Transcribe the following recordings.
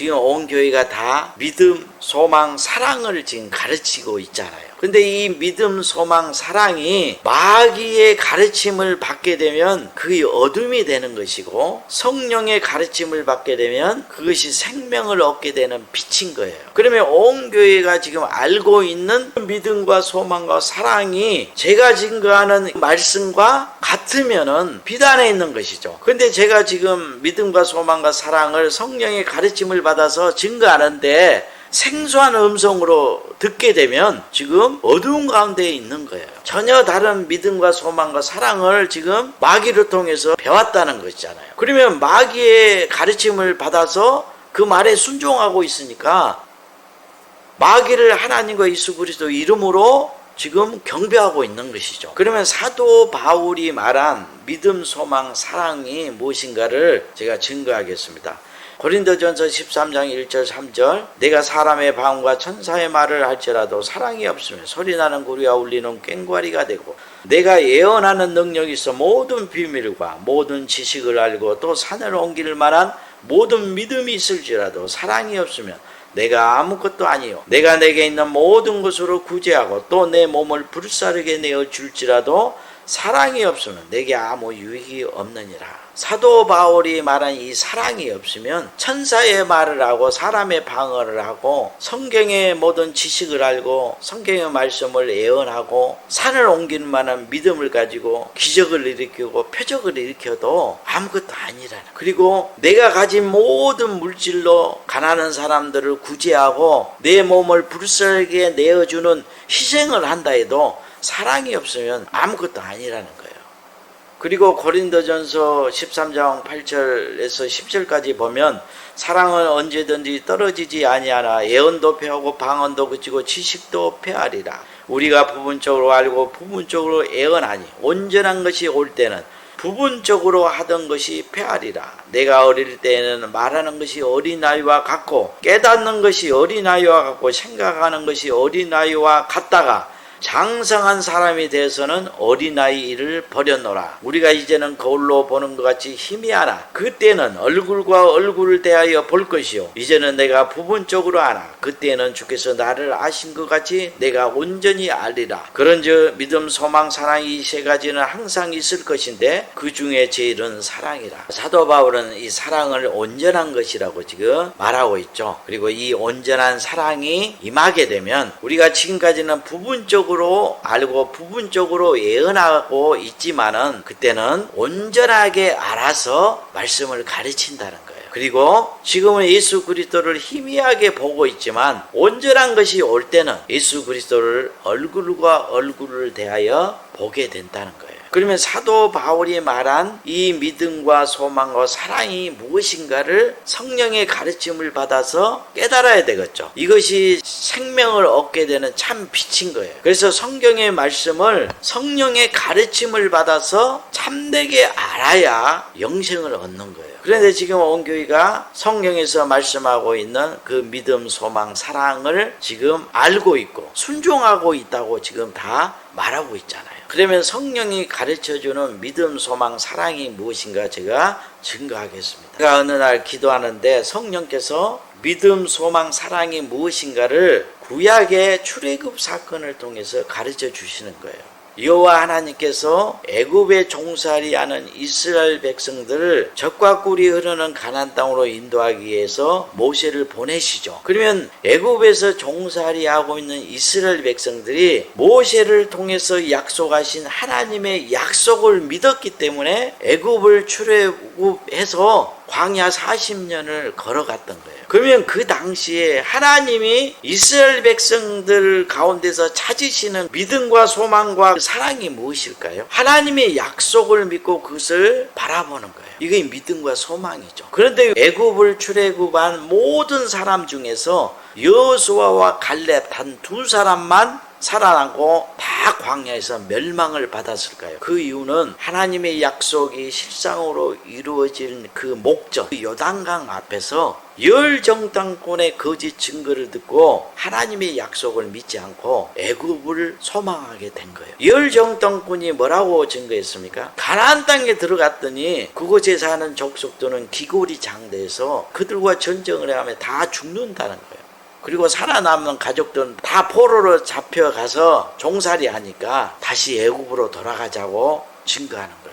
지금 온 교회가 다 믿음, 소망, 사랑을 지금 가르치고 있잖아요. 근데 이 믿음, 소망, 사랑이 마귀의 가르침을 받게 되면 그게 어둠이 되는 것이고, 성령의 가르침을 받게 되면 그것이 생명을 얻게 되는 빛인 거예요. 그러면 온 교회가 지금 알고 있는 믿음과 소망과 사랑이 제가 증거하는 말씀과 같으면은 비단에 있는 것이죠. 근데 제가 지금 믿음과 소망과 사랑을 성령의 가르침을 받아서 증거하는데 생소한 음성으로 듣게 되면 지금 어두운 가운데 있는 거예요. 전혀 다른 믿음과 소망과 사랑을 지금 마귀를 통해서 배웠다는 것이잖아요. 그러면 마귀의 가르침을 받아서 그 말에 순종하고 있으니까 마귀를 하나님과 예수 그리스도 이름으로 지금 경배하고 있는 것이죠. 그러면 사도 바울이 말한 믿음, 소망, 사랑이 무엇인가를 제가 증거하겠습니다. 고린도전서 13장 1절 3절 내가 사람의 방언과 천사의 말을 할지라도 사랑이 없으면 소리나는 구리와 울리는 꽹과리가 되고, 내가 예언하는 능력이 있어 모든 비밀과 모든 지식을 알고 또 산을 옮길 만한 모든 믿음이 있을지라도 사랑이 없으면 내가 아무것도 아니요, 내가 내게 있는 모든 것으로 구제하고 또 내 몸을 불사르게 내어 줄지라도 사랑이 없으면 내게 아무 유익이 없느니라. 사도 바울이 말한 이 사랑이 없으면 천사의 말을 하고 사람의 방언을 하고 성경의 모든 지식을 알고 성경의 말씀을 예언하고 산을 옮기는 만한 믿음을 가지고 기적을 일으키고 표적을 일으켜도 아무것도 아니라는, 그리고 내가 가진 모든 물질로 가난한 사람들을 구제하고 내 몸을 불쌍하게 내어주는 희생을 한다 해도 사랑이 없으면 아무것도 아니라는 거예요. 그리고 고린도전서 13장 8절에서 10절까지 보면 사랑은 언제든지 떨어지지 아니하나 예언도 패하고 방언도 그치고 지식도 패하리라. 우리가 부분적으로 알고 부분적으로 예언하니 온전한 것이 올 때는 부분적으로 하던 것이 패하리라. 내가 어릴 때에는 말하는 것이 어린아이와 같고 깨닫는 것이 어린아이와 같고 생각하는 것이 어린아이와 같다가 장성한 사람이 되어서는 어린아이 일을 버렸노라. 우리가 이제는 거울로 보는 것 같이 희미하나 그때는 얼굴과 얼굴을 대하여 볼 것이요, 이제는 내가 부분적으로 아나 그때는 주께서 나를 아신 것 같이 내가 온전히 알리라. 그런즉 믿음, 소망, 사랑 이 세 가지는 항상 있을 것인데 그 중에 제일은 사랑이라. 사도 바울은 이 사랑을 온전한 것이라고 지금 말하고 있죠. 그리고 이 온전한 사랑이 임하게 되면 우리가 지금까지는 부분적으로 알고 부분적으로 예언하고 있지만은 그때는 온전하게 알아서 말씀을 가르친다는 거예요. 그리고 지금은 예수 그리스도를 희미하게 보고 있지만 온전한 것이 올 때는 예수 그리스도를 얼굴과 얼굴을 대하여 보게 된다는 거예요. 그러면 사도 바울이 말한 이 믿음과 소망과 사랑이 무엇인가를 성령의 가르침을 받아서 깨달아야 되겠죠. 이것이 생명을 얻게 되는 참 빛인 거예요. 그래서 성경의 말씀을 성령의 가르침을 받아서 참되게 알아야 영생을 얻는 거예요. 그런데 지금 온 교회가 성경에서 말씀하고 있는 그 믿음, 소망, 사랑을 지금 알고 있고 순종하고 있다고 지금 다 말하고 있잖아요. 그러면 성령이 가르쳐주는 믿음, 소망, 사랑이 무엇인가 제가 증거하겠습니다. 제가 어느 날 기도하는데 성령께서 믿음, 소망, 사랑이 무엇인가를 구약의 출애굽 사건을 통해서 가르쳐 주시는 거예요. 여호와 하나님께서 애굽에 종살이하는 이스라엘 백성들을 젖과 꿀이 흐르는 가나안 땅으로 인도하기 위해서 모세를 보내시죠. 그러면 애굽에서 종살이하고 있는 이스라엘 백성들이 모세를 통해서 약속하신 하나님의 약속을 믿었기 때문에 애굽을 출애굽해서 광야 40년을 걸어갔던 거예요. 그러면 그 당시에 하나님이 이스라엘 백성들 가운데서 찾으시는 믿음과 소망과 사랑이 무엇일까요? 하나님의 약속을 믿고 그것을 바라보는 거예요. 이게 믿음과 소망이죠. 그런데 애굽을 출애굽한 모든 사람 중에서 여호수아와 갈렙 단 두 사람만 살아남고 다 광야에서 멸망을 받았을까요? 그 이유는 하나님의 약속이 실상으로 이루어진 그 목적, 그 요단강 앞에서 열정탐꾼의 거짓 증거를 듣고 하나님의 약속을 믿지 않고 애굽을 소망하게 된 거예요. 열정탐꾼이 뭐라고 증거했습니까? 가나안 땅에 들어갔더니 그곳에 사는 족속들은 기골이 장대해서 그들과 전쟁을 하면 다 죽는다는 거예요. 그리고 살아남은 가족들은 다 포로로 잡혀가서 종살이 하니까 다시 애굽으로 돌아가자고 증거하는 거예요.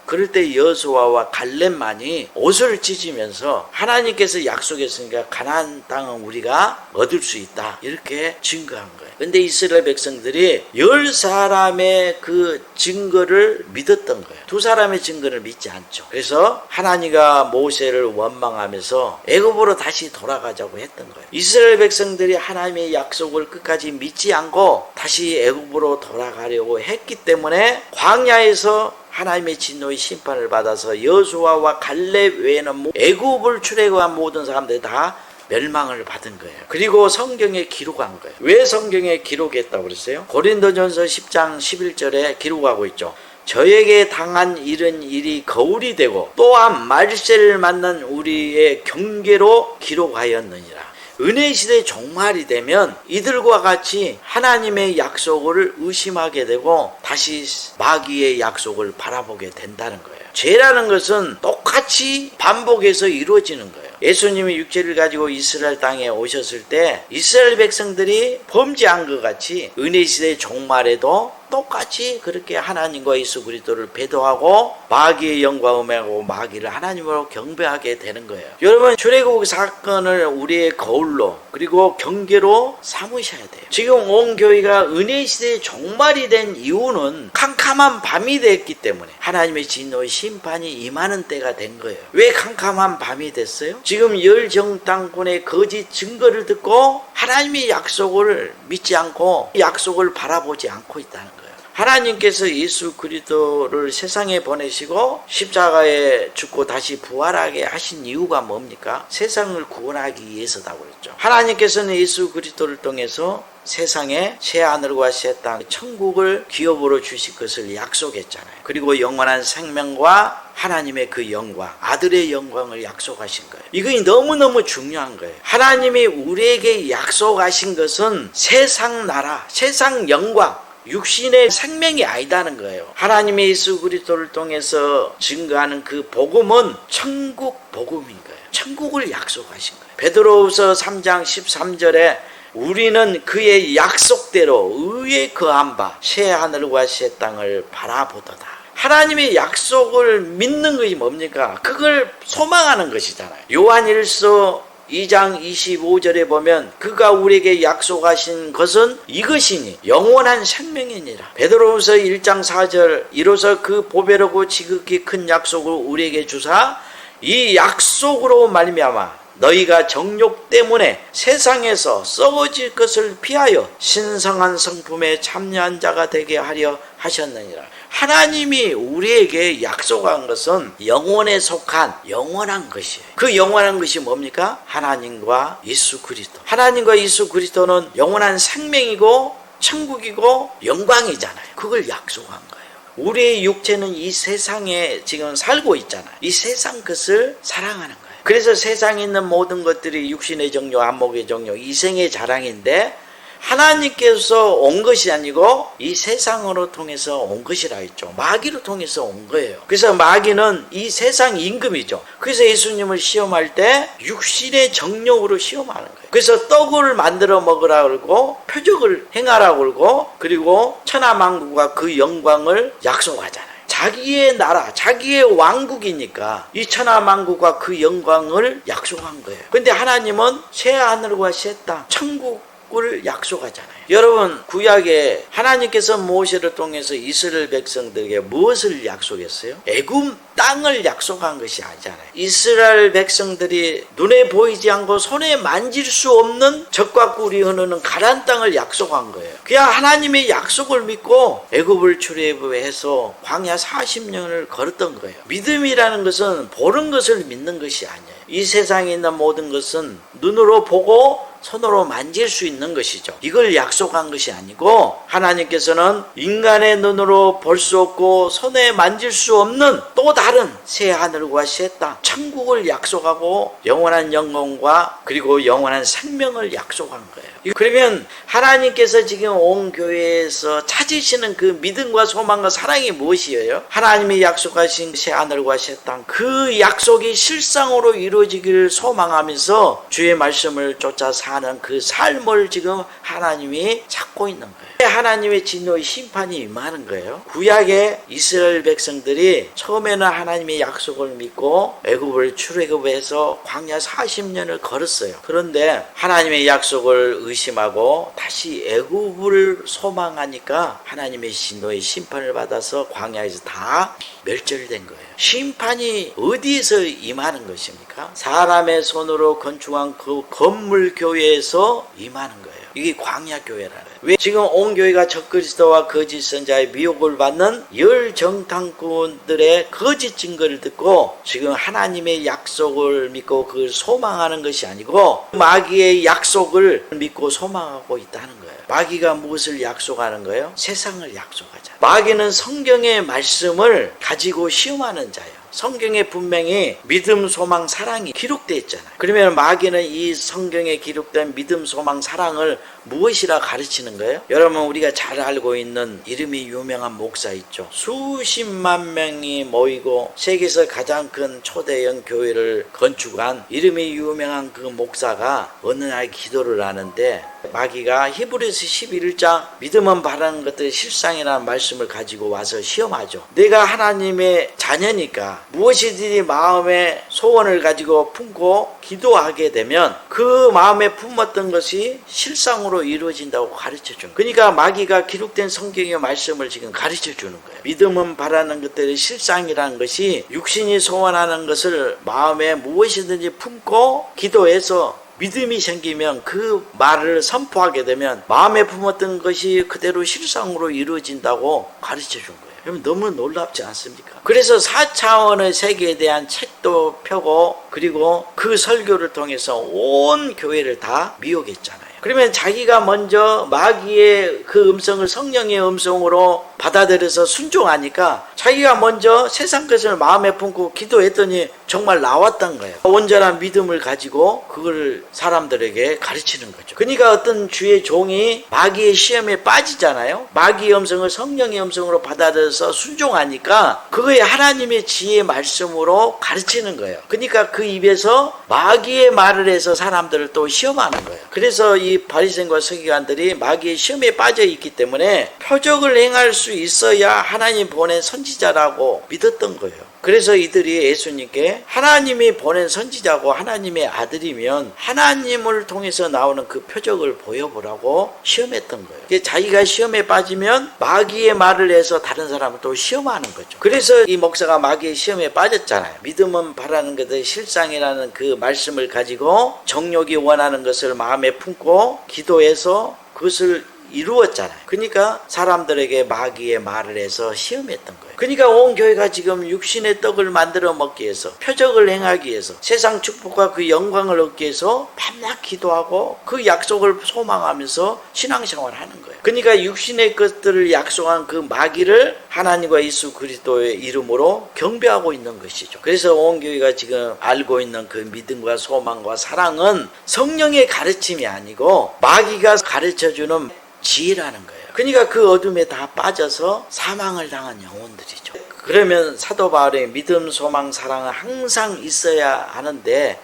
그럴 때 여호수아와 갈렙만이 옷을 찢으면서 하나님께서 약속했으니까 가나안 땅은 우리가 얻을 수 있다 이렇게 증거한 거예요. 근데 이스라엘 백성들이 10사람의 그 증거를 믿었던 거예요. 2사람의 증거를 믿지 않죠. 그래서 하나님과 모세를 원망하면서 애굽으로 다시 돌아가자고 했던 거예요. 이스라엘 백성들이 하나님의 약속을 끝까지 믿지 않고 다시 애굽으로 돌아가려고 했기 때문에 광야에서 하나님의 진노의 심판을 받아서 여호수아와 갈렙 외에는 애굽을 출애굽한 모든 사람들이 다 멸망을 받은 거예요. 그리고 성경에 기록한 거예요. 왜 성경에 기록했다고 그랬어요? 고린도전서 10장 11절에 기록하고 있죠. 저에게 당한 일은 일이 거울이 되고 또한 말세를 만난 우리의 경계로 기록하였느니라. 은혜 시대 종말이 되면 이들과 같이 하나님의 약속을 의심하게 되고 다시 마귀의 약속을 바라보게 된다는 거예요. 죄라는 것은 똑같이 반복해서 이루어지는 거예요. 예수님이 육체를 가지고 이스라엘 땅에 오셨을 때 이스라엘 백성들이 범죄한 것 같이 은혜 시대 종말에도 똑같이 그렇게 하나님과 예수 그리스도를 배도하고 마귀의 영광을 하고 마귀를 하나님으로 경배하게 되는 거예요. 여러분 출애굽 사건을 우리의 거울로 그리고 경계로 삼으셔야 돼요. 지금 온 교회가 은혜 시대의 종말이 된 이유는 캄캄한 밤이 됐기 때문에 하나님의 진노의 심판이 임하는 때가 된 거예요. 왜 캄캄한 밤이 됐어요? 지금 열정탐꾼의 거짓 증거를 듣고 하나님의 약속을 믿지 않고 약속을 바라보지 않고 있다는 거예요. 하나님께서 예수 그리스도를 세상에 보내시고 십자가에 죽고 다시 부활하게 하신 이유가 뭡니까? 세상을 구원하기 위해서다고 그랬죠. 하나님께서는 예수 그리스도를 통해서 세상에 새 하늘과 새 땅, 천국을 기업으로 주실 것을 약속했잖아요. 그리고 영원한 생명과 하나님의 그 영광, 아들의 영광을 약속하신 거예요. 이거 너무너무 중요한 거예요. 하나님이 우리에게 약속하신 것은 세상 나라, 세상 영광, 육신의 생명이 아니다는 거예요. 하나님의 예수 그리스도를 통해서 증거하는 그 복음은 천국 복음인 거예요. 천국을 약속하신 거예요. 베드로후서 3장 13절에 우리는 그의 약속대로 의에 거한 바 새 하늘과 새 땅을 바라보도다. 하나님의 약속을 믿는 것이 뭡니까? 그걸 소망하는 것이잖아요. 요한일서 2장 25절에 보면 그가 우리에게 약속하신 것은 이것이니 영원한 생명이니라. 베드로후서 1장 4절 이로써 그 보배롭고 지극히 큰 약속을 우리에게 주사 이 약속으로 말미암아 너희가 정욕 때문에 세상에서 썩어질 것을 피하여 신성한 성품에 참여한 자가 되게 하려 하셨느니라. 하나님이 우리에게 약속한 것은 영원에 속한 영원한 것이에요. 그 영원한 것이 뭡니까? 하나님과 예수 그리스도. 하나님과 예수 그리스도는 영원한 생명이고 천국이고 영광이잖아요. 그걸 약속한 거예요. 우리의 육체는 이 세상에 지금 살고 있잖아요. 이 세상 것을 사랑하는 거예요. 그래서 세상에 있는 모든 것들이 육신의 정욕, 안목의 정욕, 이생의 자랑인데 하나님께서 온 것이 아니고 이 세상으로 통해서 온 것이라 했죠. 마귀로 통해서 온 거예요. 그래서 마귀는 이 세상 임금이죠. 그래서 예수님을 시험할 때 육신의 정욕으로 시험하는 거예요. 그래서 떡을 만들어 먹으라 그러고 표적을 행하라 그러고 그리고 천하만국과 그 영광을 약속하잖아요. 자기의 나라, 자기의 왕국이니까 이 천하만국과 그 영광을 약속한 거예요. 근데 하나님은 새 하늘과 새 땅, 천국을 약속하잖아요. 여러분 구약에 하나님께서 모세를 통해서 이스라엘 백성들에게 무엇을 약속했어요? 애굽 땅을 약속한 것이 아니잖아요. 이스라엘 백성들이 눈에 보이지 않고 손에 만질 수 없는 젖과 꿀이 흐르는 가나안 땅을 약속한 거예요. 그냥 하나님의 약속을 믿고 애굽을 출애굽해서 광야 40년을 걸었던 거예요. 믿음이라는 것은 보는 것을 믿는 것이 아니에요. 이 세상에 있는 모든 것은 눈으로 보고 손으로 만질 수 있는 것이죠. 이걸 약속한 것이 아니고 하나님께서는 인간의 눈으로 볼 수 없고 손에 만질 수 없는 또 다른 새 하늘과 새 땅, 천국을 약속하고 영원한 영광과 그리고 영원한 생명을 약속한 거예요. 그러면 하나님께서 지금 온 교회에서 찾으시는 그 믿음과 소망과 사랑이 무엇이에요? 하나님이 약속하신 새 하늘과 새 땅, 그 약속이 실상으로 이루어지기를 소망하면서 주의 말씀을 쫓아 사는 그 삶을 지금 하나님이 찾고 있는 거예요. 하나님의 진노의 심판이 임하는 거예요. 구약의 이스라엘 백성들이 처음에는 하나님의 약속을 믿고 애굽을 출애굽해서 광야 40년을 걸었어요. 그런데 하나님의 약속을 의심하고 다시 애굽을 소망하니까 하나님의 진노의 심판을 받아서 광야에서 다 멸절된 거예요. 심판이 어디에서 임하는 것입니까? 사람의 손으로 건축한 그 건물 교회에서 임하는 거예요. 이게 광야 교회라는 거예요. 왜 지금 온 교회가 적그리스도와 거짓 선자의 미혹을 받는 열 정탐꾼들의 거짓 증거를 듣고 지금 하나님의 약속을 믿고 그걸 소망하는 것이 아니고 마귀의 약속을 믿고 소망하고 있다는 거예요. 마귀가 무엇을 약속하는 거예요? 세상을 약속하잖아요. 마귀는 성경의 말씀을 가지고 시험하는 자예요. 성경에 분명히 믿음, 소망, 사랑이 기록되어 있잖아요. 그러면 마귀는 이 성경에 기록된 믿음, 소망, 사랑을 무엇이라 가르치는 거예요? 여러분, 우리가 잘 알고 있는 이름이 유명한 목사 있죠. 수십만 명이 모이고 세계에서 가장 큰 초대형 교회를 건축한 이름이 유명한 그 목사가 어느 날 기도를 하는데 마귀가 히브리서 11장 믿음은 바라는 것들의 실상이라는 말씀을 가지고 와서 시험하죠. 내가 하나님의 자녀니까 무엇이든지 마음의 소원을 가지고 품고 기도하게 되면 그 마음에 품었던 것이 실상으로 이루어진다고 가르쳐준 거예요. 그러니까 마귀가 기록된 성경의 말씀을 지금 가르쳐주는 거예요. 믿음은 바라는 것들의 실상이라는 것이 육신이 소원하는 것을 마음에 무엇이든지 품고 기도해서 믿음이 생기면 그 말을 선포하게 되면 마음에 품었던 것이 그대로 실상으로 이루어진다고 가르쳐 준 거예요. 그럼 너무 놀랍지 않습니까? 그래서 4차원의 세계에 대한 책도 펴고 그리고 그 설교를 통해서 온 교회를 다 미혹했잖아요. 그러면 자기가 먼저 마귀의 그 음성을 성령의 음성으로 받아들여서 순종하니까 자기가 먼저 세상 것을 마음에 품고 기도했더니 정말 나왔던 거예요. 온전한 믿음을 가지고 그걸 사람들에게 가르치는 거죠. 그러니까 어떤 주의 종이 마귀의 시험에 빠지잖아요. 마귀의 음성을 성령의 음성으로 받아들여서 순종하니까 그거에 하나님의 지혜의 말씀으로 가르치는 거예요. 그러니까 그 입에서 마귀의 말을 해서 사람들을 또 시험하는 거예요. 그래서 이 바리새인과 서기관들이 마귀의 시험에 빠져 있기 때문에 표적을 행할 수 있어야 하나님 보낸 선지자라고 믿었던 거예요. 그래서 이들이 예수님께 하나님이 보낸 선지자고 하나님의 아들이면 하나님을 통해서 나오는 그 표적을 보여보라고 시험했던 거예요. 자기가 시험에 빠지면 마귀의 말을 해서 다른 사람을 또 시험하는 거죠. 그래서 이 목사가 마귀의 시험에 빠졌잖아요. 믿음은 바라는 것의 실상이라는 그 말씀을 가지고 정욕이 원하는 것을 마음에 품고 기도해서 그것을 이루었잖아요. 그러니까 사람들에게 마귀의 말을 해서 시험했던 거예요. 그러니까 온 교회가 지금 육신의 떡을 만들어 먹기 위해서 표적을 행하기 위해서 세상 축복과 그 영광을 얻기 위해서 밤낮 기도하고 그 약속을 소망하면서 신앙생활을 하는 거예요. 그러니까 육신의 것들을 약속한 그 마귀를 하나님과 예수 그리스도의 이름으로 경배하고 있는 것이죠. 그래서 온 교회가 지금 알고 있는 그 믿음과 소망과 사랑은 성령의 가르침이 아니고 마귀가 가르쳐주는 지혜라는 거예요. 그러니까 그 어둠에 다 빠져서 사망을 당한 영혼들이죠. 그러면 사도 바울의 믿음, 소망, 사랑은 항상 있어야 하는데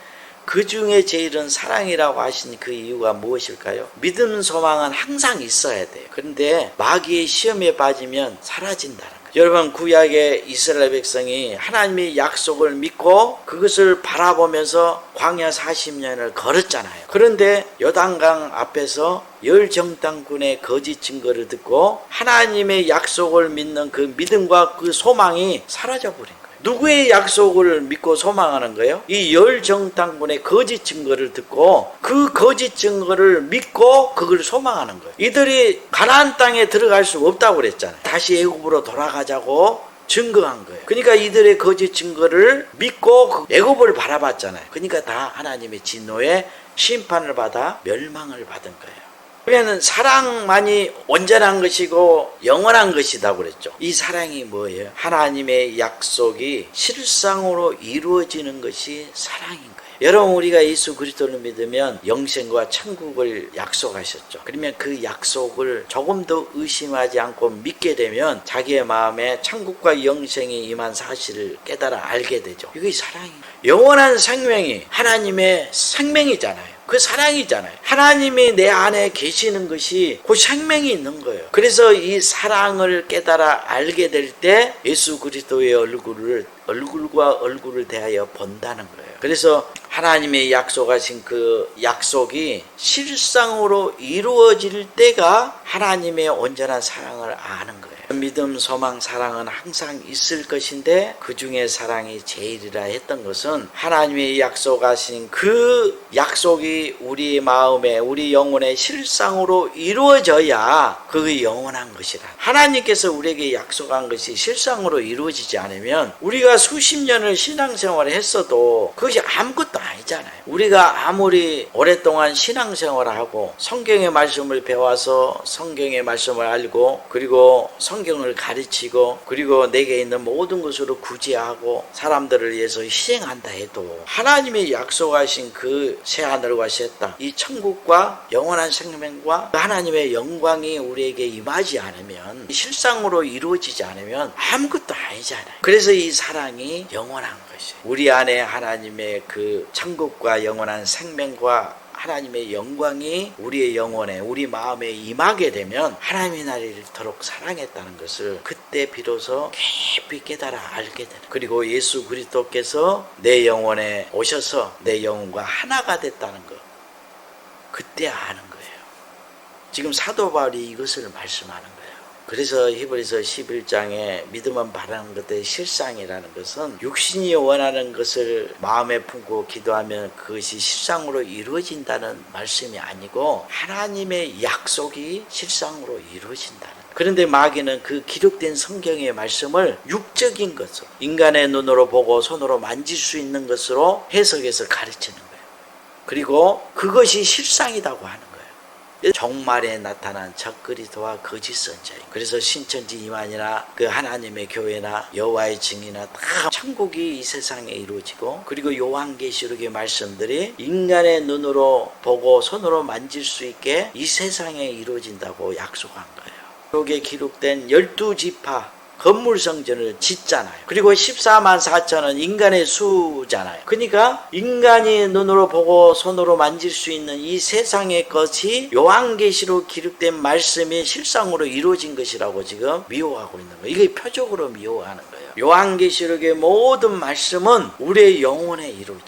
그 중에 제일은 사랑이라고 하신 그 이유가 무엇일까요? 믿음, 소망은 항상 있어야 돼요. 그런데 마귀의 시험에 빠지면 사라진다는 거예요. 여러분, 구약의 이스라엘 백성이 하나님의 약속을 믿고 그것을 바라보면서 광야 40년을 걸었잖아요. 그런데 요단강 앞에서 열정탐꾼의 거짓 증거를 듣고 하나님의 약속을 믿는 그 믿음과 그 소망이 사라져버린 거예요. 누구의 약속을 믿고 소망하는 거예요? 이 열정탐꾼의 거짓 증거를 듣고 그 거짓 증거를 믿고 그걸 소망하는 거예요. 이들이 가나안 땅에 들어갈 수 없다고 그랬잖아요. 다시 애굽으로 돌아가자고 증거한 거예요. 그러니까 이들의 거짓 증거를 믿고 애굽을 바라봤잖아요. 그러니까 다 하나님의 진노에 심판을 받아 멸망을 받은 거예요. 그러면 사랑만이 온전한 것이고 영원한 것이다 그랬죠. 이 사랑이 뭐예요? 하나님의 약속이 실상으로 이루어지는 것이 사랑인 거예요. 여러분, 우리가 예수 그리스도를 믿으면 영생과 천국을 약속하셨죠. 그러면 그 약속을 조금 더 의심하지 않고 믿게 되면 자기의 마음에 천국과 영생이 임한 사실을 깨달아 알게 되죠. 이게 사랑이에요. 영원한 생명이 하나님의 생명이잖아요. 그 사랑이잖아요. 하나님이 내 안에 계시는 것이 그 생명이 있는 거예요. 그래서 이 사랑을 깨달아 알게 될 때 예수 그리스도의 얼굴과 얼굴을 대하여 본다는 거예요. 그래서 하나님의 약속하신 그 약속이 실상으로 이루어질 때가 하나님의 온전한 사랑을 아는 거예요. 믿음, 소망, 사랑은 항상 있을 것인데 그 중에 사랑이 제일이라 했던 것은 하나님의 약속하신 그 약속이 우리 마음에, 우리 영혼에 실상으로 이루어져야 그게 영원한 것이라. 하나님께서 우리에게 약속한 것이 실상으로 이루어지지 않으면 우리가 수십 년을 신앙생활을 했어도 그것이 아무것도 아니잖아요. 우리가 아무리 오랫동안 신앙생활을 하고 성경의 말씀을 배워서 성경의 말씀을 알고 그리고 성경을 가르치고 그리고 내게 있는 모든 것으로 구제하고 사람들을 위해서 희생한다 해도 하나님의 약속하신 그 새하늘과 새 땅, 이 천국과 영원한 생명과 하나님의 영광이 우리에게 임하지 않으면, 실상으로 이루어지지 않으면 아무것도 아니잖아요. 그래서 이 사랑이 영원한 것이에요. 우리 안에 하나님의 그 천국과 영원한 생명과 하나님의 영광이 우리의 영혼에, 우리 마음에 임하게 되면 하나님이 나를 이토록 사랑했다는 것을 그때 비로소 깊이 깨달아 알게 되는, 그리고 예수 그리스도께서 내 영혼에 오셔서 내 영혼과 하나가 됐다는 것, 그때 아는 거예요. 지금 사도 바울이 이것을 말씀하는 거예요. 그래서 히브리서 11장에 믿음은 바라는 것의 실상이라는 것은 육신이 원하는 것을 마음에 품고 기도하면 그것이 실상으로 이루어진다는 말씀이 아니고 하나님의 약속이 실상으로 이루어진다는. 그런데 마귀는 그 기록된 성경의 말씀을 육적인 것으로, 인간의 눈으로 보고 손으로 만질 수 있는 것으로 해석해서 가르치는 거예요. 그리고 그것이 실상이라고 하는 거예요. 종말에 나타난 적그리스도와 거짓 선자예요. 그래서 신천지 이만이나 그 하나님의 교회나 여호와의 증인이나 다 천국이 이 세상에 이루어지고, 그리고 요한계시록의 말씀들이 인간의 눈으로 보고 손으로 만질 수 있게 이 세상에 이루어진다고 약속한 거예요. 여기에 기록된 12지파 건물 성전을 짓잖아요. 그리고 14만 4천은 인간의 수잖아요. 그러니까 인간이 눈으로 보고 손으로 만질 수 있는 이 세상의 것이 요한계시록 기록된 말씀이 실상으로 이루어진 것이라고 지금 미워하고 있는 거예요. 이게 표적으로 미워하는 거예요. 요한계시록의 모든 말씀은 우리의 영혼에 이루어져.